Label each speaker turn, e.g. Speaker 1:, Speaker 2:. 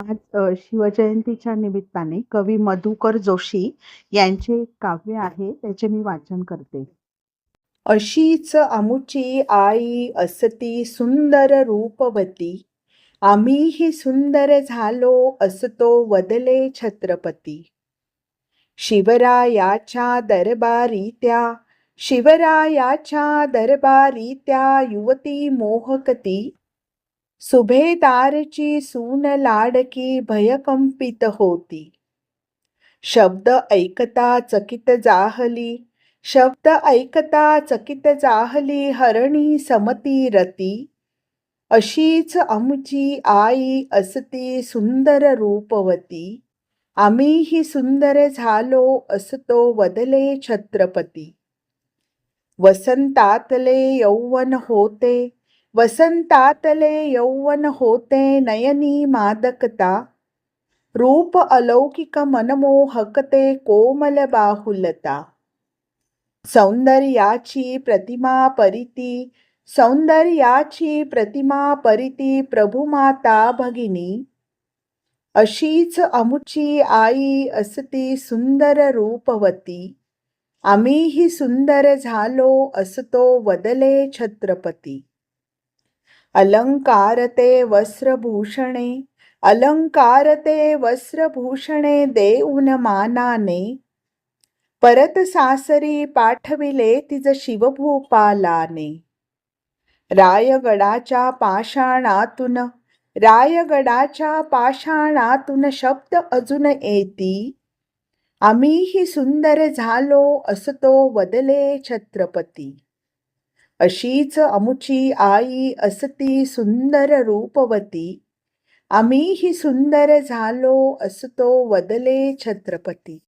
Speaker 1: आज शिवजयंतीच्या निमित्ताने कवी मधुकर जोशी यांचे एक काव्य आहे, त्याचे मी वाचन करते. अशीच आमुची आई असती सुंदर रूपवती, आम्हीही सुंदर झालो असतो वदले छत्रपती. शिवरायाच्या दरबारी त्या युवती मोहकती, सुभेदारची सून लाडकी भयकंपित होती. शब्द ऐकता चकित जाहली हरणी समती रती. अशीच आमची आई असती सुंदर रूपवती, आम्हीही सुंदर झालो असतो वदले छत्रपती. वसंतातले यौवन होते नयनी मादकता, रूप अलौकिक मनमोहकते कोमल बाहुलता. सौंदर्याची प्रतिमा परिती प्रभुमाता भगिनी. अशीच आमुची आई असती सुंदर रूपवती, आम्हीही सुंदर झालो असतो वदले छत्रपती. अलंकारते वस्त्रभूषणे देऊन मानाने, परत सासरी पाठविले तिज शिवभूपालाने. रायगडाच्या पाषाणातून शब्द अजून येती, आम्हीही सुंदर झालो असतो वदले छत्रपती. अशीच आमुची आई असती सुंदर रूपवती, आम्हीही सुंदर झालो असतो वदले छत्रपती.